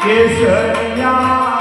કેસરિયા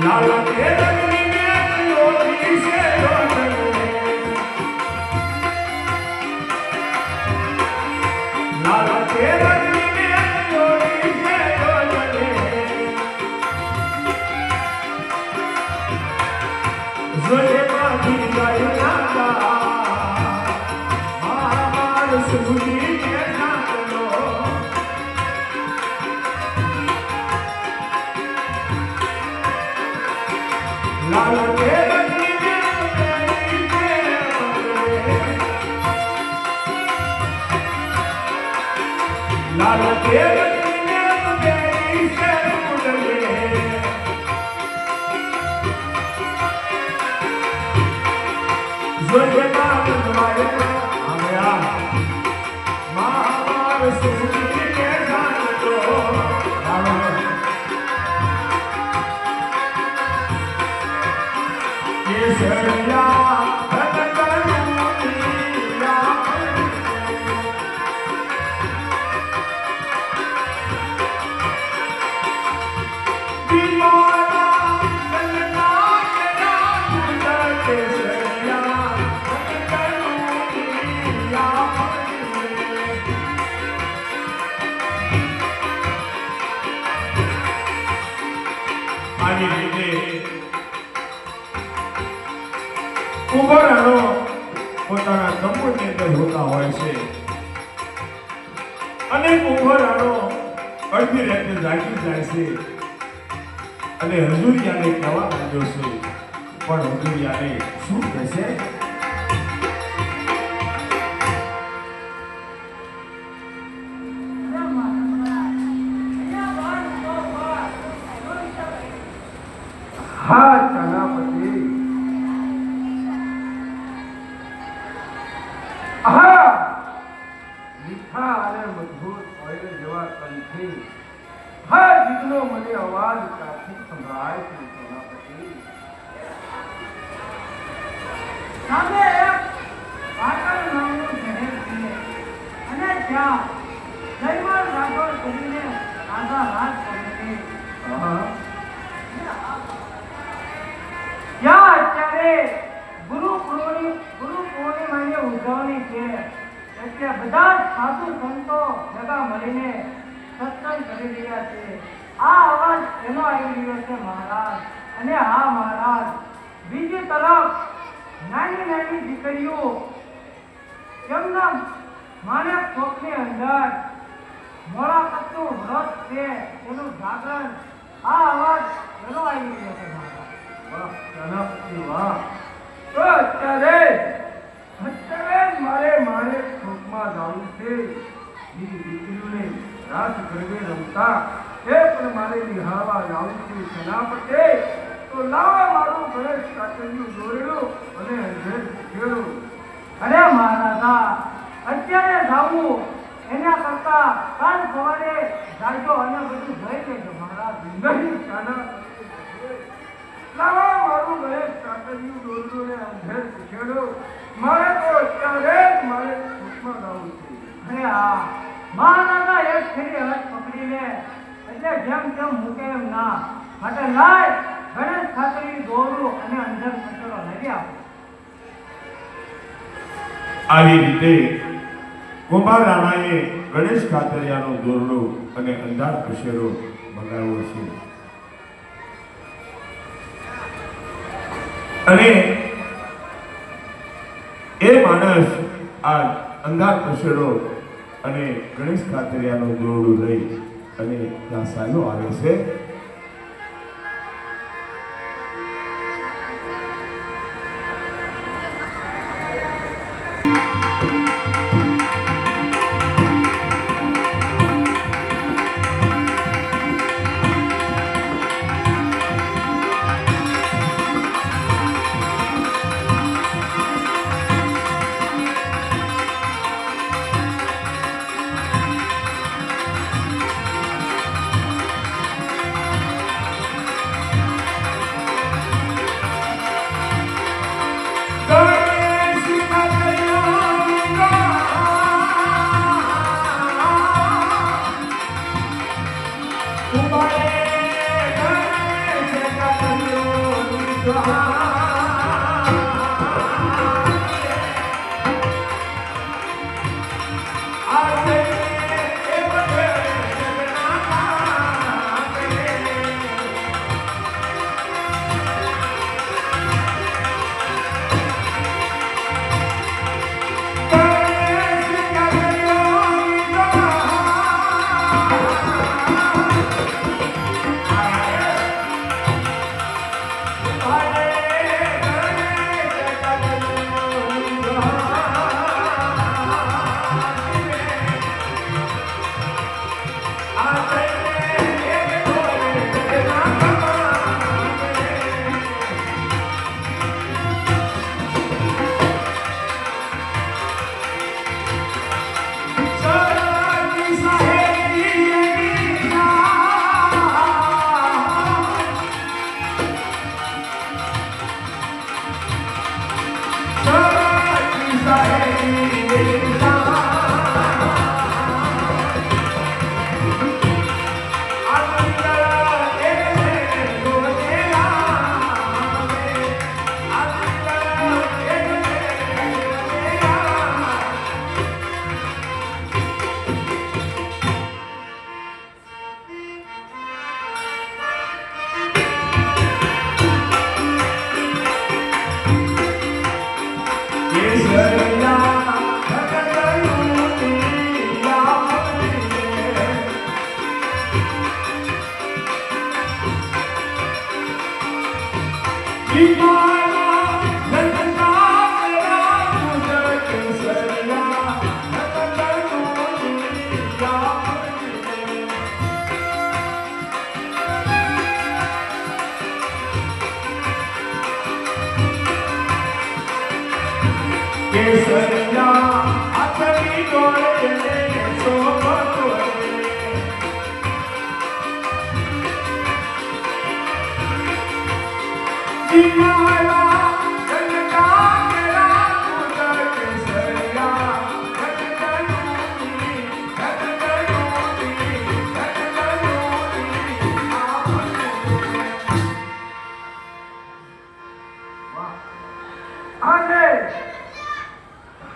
લાલા કે રંગની મેં લોટી છે લાલા કે રંગની મેં લોટી છે જોડે પાછી જાય નાતા માર સુધી કે નાતો લાલા કે રંગની મેં લોટી છે લાલા કે રંગની મેં લોટી છે જોડે માર મારે આમ્યા માર સુધી કે નાતો કેસરિયા કુંભારાનો પોતાના તંબુની અંદર હોતા હોય છે અને કુંભારાનો અડધી રાતે જાગી જાય છે અને હજુરિયાને કહેવા માંડ્યો છે પણ હજુરિયાને શું કહેશે હા ચનાપતિ મીઠા અને મજબૂત ઓઇલ જેવા કંઠી હર જીતનો મને અવાજ ત્યાંથી સંભળાય છે ચનાપતિ સામે એક પાટણ નામનું શહેર છે અને ત્યાં જયવર રાઠોડ કરીને રાજા રાજ કરે છે ત્યાં અત્યારે ગુરુ પૂર્ણિમાની ઉજવણી છે એટલે બધા સાધુ સંતો ભેગા મળીને સત્સંગ કરી રહ્યા છે આ અવાજ એનો આવી રહ્યો છે મહારાજ અને હા મહારાજ બીજી તરફ નાની નાની દીકરીઓ તેમના માણેક ચોકની અંદર મોળાકતનું વ્રત છે એનું જાગરણ આ અવાજ એનો આવી રહ્યો છે મહારાજ વાહ ચનાપતિ વાહ તો અત્યારે મારે મારે ચોકમાં જવું છે દીકરીઓને રાસ ગરબે રમતા એ પણ મારે નિહાળવા જવું છે સેનાપતિ તો લાવો મારું ગણેશ કાકડિયું દોરેલું અને ખેડું અરે મહારાજા અત્યારે જાવું એના કરતા કાલ સવારે જાજો અને બધું જોઈ લેજો મહારાજ નહીં સેનાપતિ લાવો મારું ગણેશ કાકડિયું દોરેલું ને અંધેર ખેડું મારે તો અત્યારે જ મારે ચોકમાં જવું છે અરે હા મહારાજા એક ફેરી હાથ પકડીને એટલે જેમ તેમ મૂકે એમ ના. માટે લાય ગણેશ ખાતરી દોરું અને અંદર કચરો લઈ આપો. આવી રીતે કુંભાર રાણાએ ગણેશ કાતરિયાનો દોરડો અને અંધાર પશેરો મંગાવ્યો છે. અને એ માણસ આ અંધાર પશેરો અને ગણેશ કાતરિયાનો દોરડો લઈ અને ત્યાં સાલો આવે છે.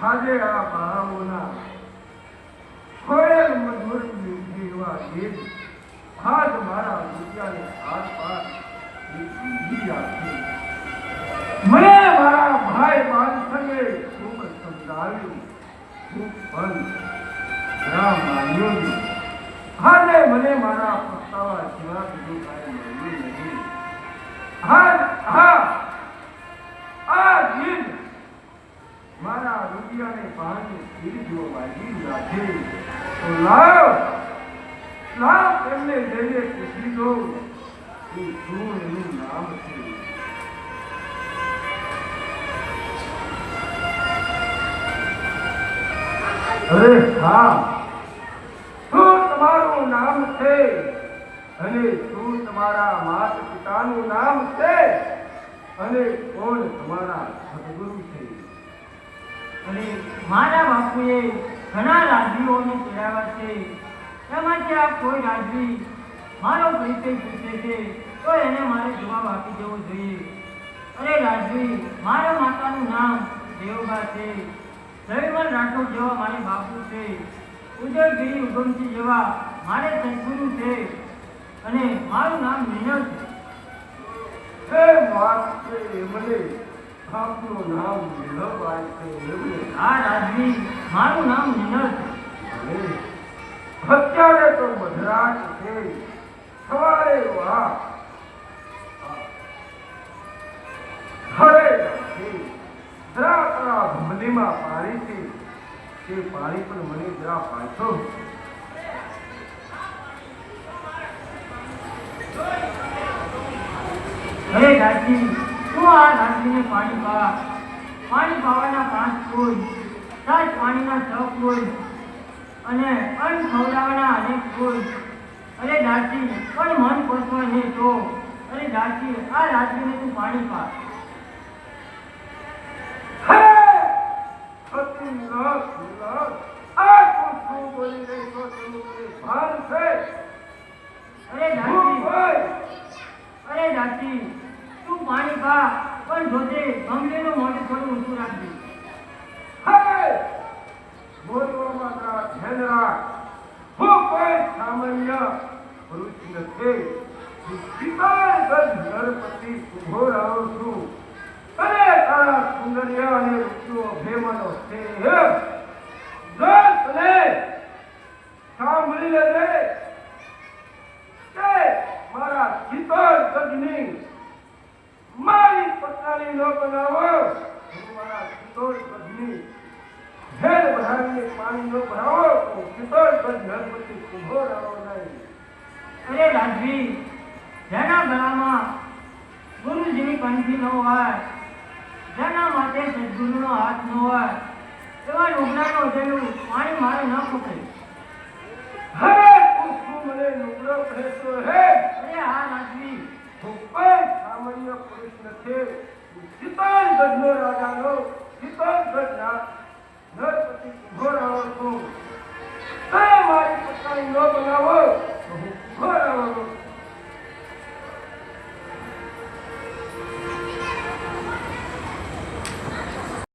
આજે આ ભાવોના ખોયેલ મધુર જેવા ગીત આજ મારા રૂપિયાને હાથ પાર બીજી આપી. મને મારા ભાઈ માનસને ખૂબ સમજાવ્યું, ખૂબ બંધ રામ માન્યું નહીં. આજે મને મારા પસ્તાવા સિવાય બીજું કાંઈ મળ્યું નહીં. આ ગીત મારા રૂપિયાને પાણી સ્થિર જો વાગી રાખે તો લાવ એમને જઈને પૂછી દો કે શું એનું નામ છે. અરે હા, શું તમારું નામ છે અને શું તમારા માતા પિતાનું નામ છે અને કોણ તમારા સદગુરુ છે? અને મારા બાપુએ ઘણા રાજવીઓને તેડાવ્યા છે. એમાંથી આ કોઈ રાજવી મારો પરિચય પૂછે છે તો એને મારે જવાબ આપી દેવો જોઈએ. અરે રાજવી, મારા માતાનું નામ દેવબા છે. જયમલ રાઠોડ જેવા મારે બાપુ છે. ઉદયગીરી ઉગમસિંહ જેવા મારે સદગુરુ છે. અને મારું નામ નિનળ છે. હે વાત છે એમને આપનું નામ નીલમબાઈ છે એમને. આ રાજવી, મારું નામ નિનળ છે. અને અત્યારે તો મધરાત છે. સવારે વાહ હરે રાખી જરા તારા ભમલીમાં પાણી છે. તે પાણી પણ મને જરા પાછો. અરે રાજવી, તું આ રાજવીને પાણી પા. પાણી પાવાના 5 કોઈ, સાત પાણીના 6 કોઈ અને અન્ન ખવડાવવાના અનેક કોઈ. અરે રાજવી, પણ મન પોસવા નહીં તો. અરે રાજવી, આ રાજવીને તું પાણી પા. હે સતી લખ આ તું શું બોલી રહી છો? તેનું કોઈ ભાન છે? અરે હું રાજવી, ભાઈ અરે રાજવી, તું પાણી પા, પણ જોજે ગમલેનું મોઢું થોડું ઊંચું રાખજે. હે બોલવામાં જરા ધ્યાન રાખ. હું કોઈ સામાન્ય પુરુષ નથી. હું પિતાગઢ નરપતિ ઉભો રહ્યો છું. અને તારા સુંદર્ય અને રૂપિયો ભેમનો છે. તને સાંભળી લેજે કે મારા ચિત્તોડગઢની મારી પત્ની ન બનાવો. હું મારા ચિત્તોડગઢની હેડ ભરાવીને પાણી ન ભરાવો તો ચિત્તોડગઢ નરપતિ ઉભો રહ્યો નહીં. અરે રાજવી, જેના ગળામાં ગુરુજીની કંઠી ન હોય, જેના માથે સદગુરુનો હાથ ન હોય, એવા લુગડાનું અધેલું પાણી મારે ન ખપે. હવે તું શું મને નુકડો કહેશો? હે અરે હા રાજવી, હું કોઈ સામાન્ય પુરુષ નથી. હું ચિત્તોડગઢનો રાજાનો ચિત્તોડગઢના નરપતિ ઉભો રહ્યો છું. તે મારી પત્ની ન બનાવો